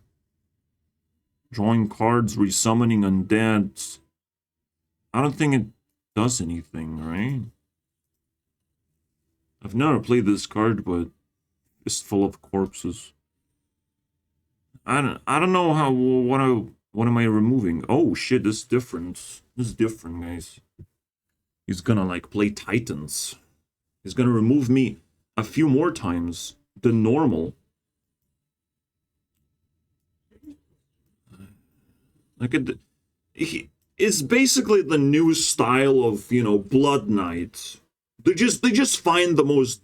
Drawing cards, resummoning undead. I don't think it does anything, right? I've never played this card, but it's full of corpses. I don't know how what am I removing? Oh shit, this is different. This is different, guys. He's gonna, like, play Titans. He's gonna remove me a few more times than normal. Like, it's basically the new style of, you know, Blood Knight. They just find the most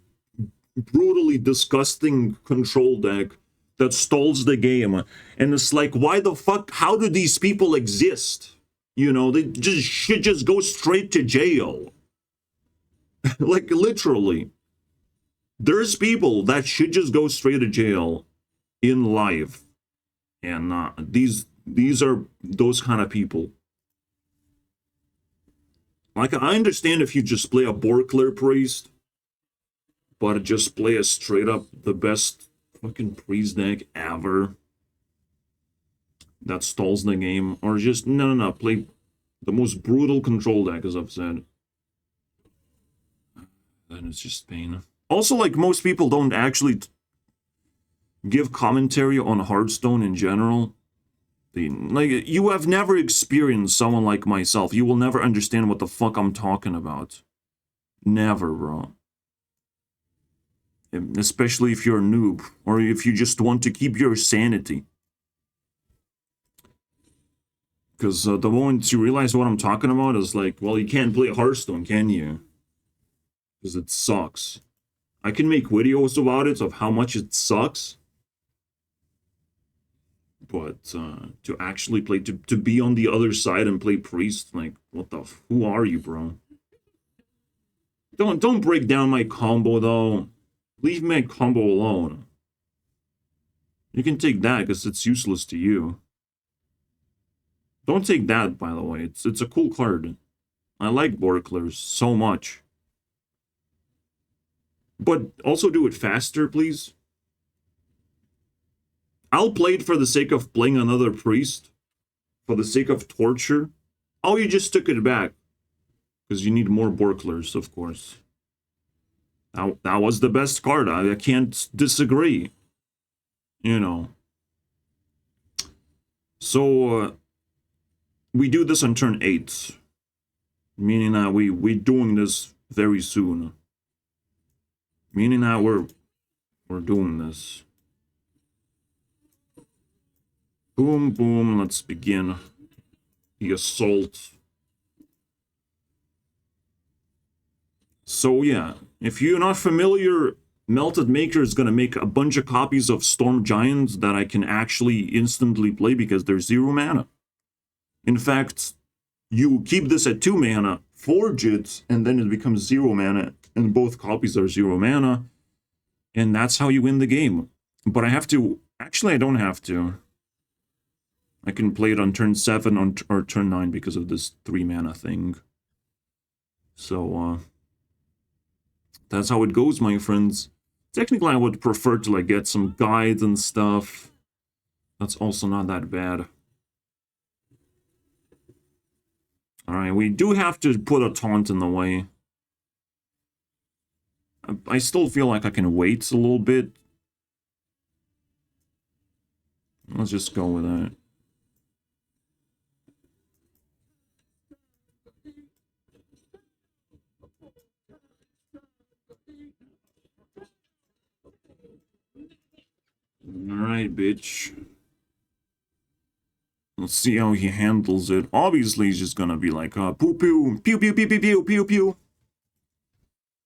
brutally disgusting control deck that stalls the game. And it's like, why the fuck, how do these people exist? You know, they should just go straight to jail. Like, literally. There's people that should just go straight to jail in life. And these are those kind of people. Like, I understand if you just play a Borkler Priest, but just play a straight up the best fucking priest deck ever that stalls the game, or just no, play the most brutal control deck, as I've said. Then it's just pain. Also, like, most people don't actually give commentary on Hearthstone in general. Like, you have never experienced someone like myself. You will never understand what the fuck I'm talking about. Never, bro. Especially if you're a noob, or if you just want to keep your sanity. Because the moment you realize what I'm talking about is like, well, you can't play Hearthstone, can you? Because it sucks. I can make videos about it, of how much it sucks. But to actually play, to be on the other side and play Priest, like, what the who are you, bro? Don't break down my combo, though. Leave my combo alone. You can take that, because it's useless to you. Don't take that, by the way. It's a cool card. I like Borklers so much. But also do it faster, please. I'll play it for the sake of playing another priest. For the sake of torture. Oh, you just took it back. Because you need more Borklers, of course. That was the best card. I can't disagree. You know. So, we do this on turn 8. Meaning that we're doing this very soon. Meaning that we're doing this. Boom, boom, let's begin the assault. So yeah, if you're not familiar, Melted Maker is going to make a bunch of copies of Storm Giants that I can actually instantly play because they're 0 mana. In fact, you keep this at 2 mana, forge it, and then it becomes 0 mana, and both copies are 0 mana, and that's how you win the game. But I have to... Actually, I don't have to. I can play it on turn 7 or turn 9 because of this 3 mana thing. So, that's how it goes, my friends. Technically, I would prefer to, like, get some guides and stuff. That's also not that bad. Alright, we do have to put a taunt in the way. I still feel like I can wait a little bit. Let's just go with that. Alright, bitch. Let's see how he handles it. Obviously, he's just gonna be like, poo poo, pew pew pew pew pew pew pew.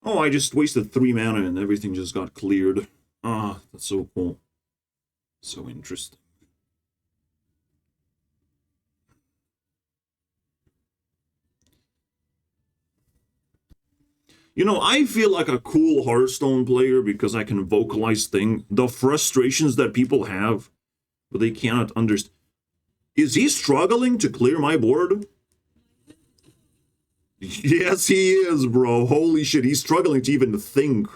Oh, I just wasted 3 mana and everything just got cleared. Ah, that's so cool. So interesting. You know, I feel like a cool Hearthstone player because I can vocalize the frustrations that people have, but they cannot understand. Is he struggling to clear my board? Yes, he is, bro. Holy shit, he's struggling to even think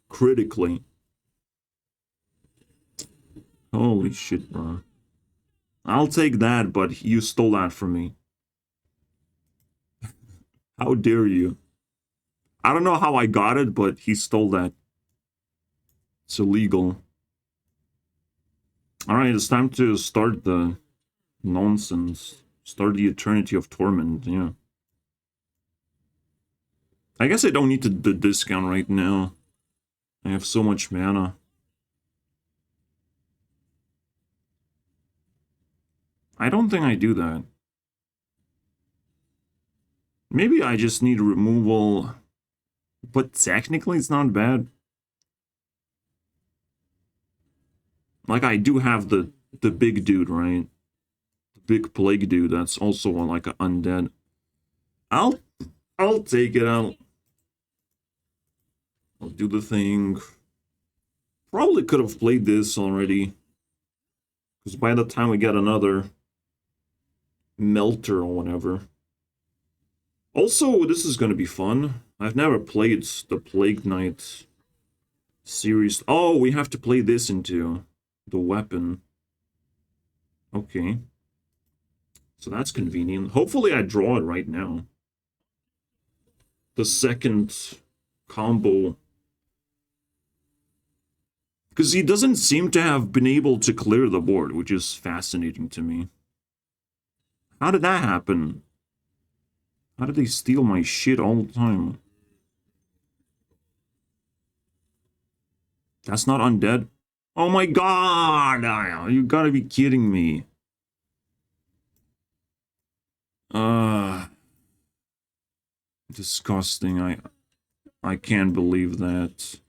critically. Holy shit, bro. I'll take that, but you stole that from me. How dare you? I don't know how I got it, but he stole that. It's illegal. Alright, it's time to start the nonsense. Start the Eternity of Torment, yeah. I guess I don't need the discount right now. I have so much mana. I don't think I do that. Maybe I just need removal. But technically it's not bad. Like, I do have the big dude, right? The big plague dude that's also like an undead. I'll take it out. I'll do the thing. Probably could have played this already. Because by the time we get another melter or whatever. Also, this is going to be fun. I've never played the Plague Knight series. Oh, we have to play this into the weapon. Okay. So that's convenient. Hopefully I draw it right now. The second combo. Because he doesn't seem to have been able to clear the board, which is fascinating to me. How did that happen? How did they steal my shit all the time? That's not undead? Oh my god! You gotta be kidding me. Disgusting. I can't believe that.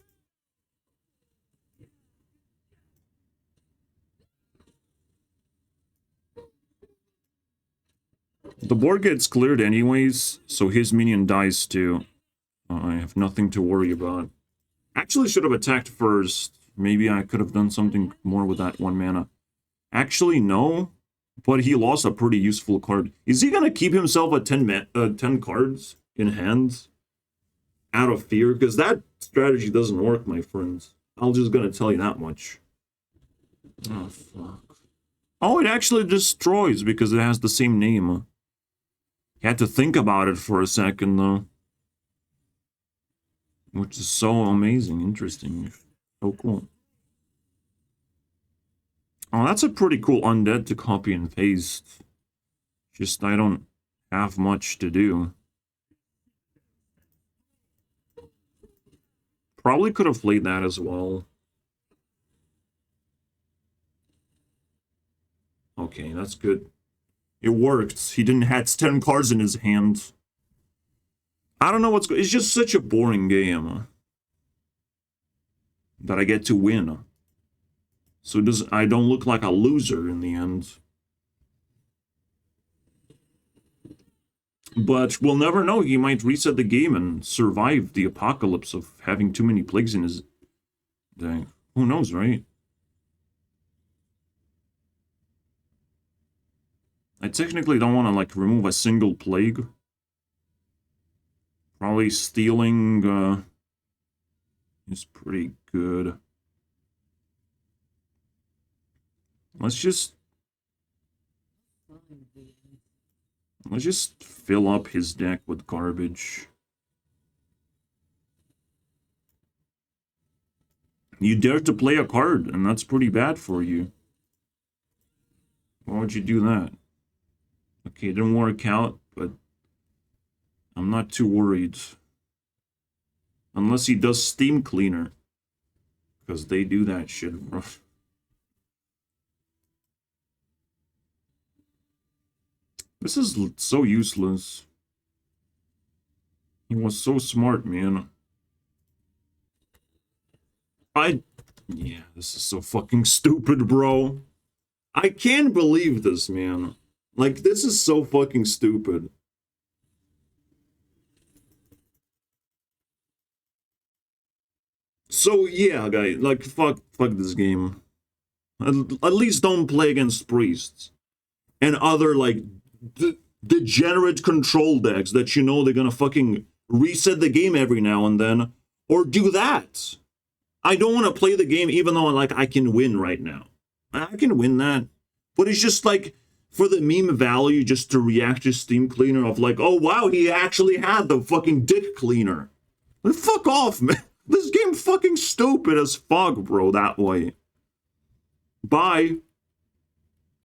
The board gets cleared anyways, so his minion dies too. I have nothing to worry about. Actually should have attacked first. Maybe I could have done something more with that 1 mana. Actually, no. But he lost a pretty useful card. Is he gonna keep himself at 10 cards in hand? Out of fear? Because that strategy doesn't work, my friends. I'm just gonna tell you that much. Oh, fuck. Oh, it actually destroys because it has the same name. You had to think about it for a second, though. Which is so amazing, interesting, so cool. Oh, that's a pretty cool undead to copy and paste. Just I don't have much to do. Probably could have played that as well. Okay, that's good. It worked. He didn't have 10 cards in his hand. I don't know what's going. It's just such a boring game that I get to win. So I don't look like a loser in the end. But we'll never know. He might reset the game and survive the apocalypse of having too many plagues in his deck. Who knows, right? I technically don't want to, like, remove a single plague. Probably stealing is pretty good. Let's just fill up his deck with garbage. You dare to play a card, and that's pretty bad for you. Why would you do that? Okay, it didn't work out, but I'm not too worried. Unless he does Steam Cleaner. Because they do that shit, bro. This is so useless. He was so smart, man. Yeah, this is so fucking stupid, bro. I can't believe this, man. Like, this is so fucking stupid. So, yeah, guys, like, fuck this game. At least don't play against priests. And other, like, degenerate control decks that you know they're gonna fucking reset the game every now and then. Or do that. I don't want to play the game even though, like, I can win right now. I can win that. But it's just, like, for the meme value, just to react to Steam Cleaner of, like, oh, wow, he actually had the fucking dick cleaner. Like, fuck off, man. This game fucking stupid as fuck, bro, that way. Bye.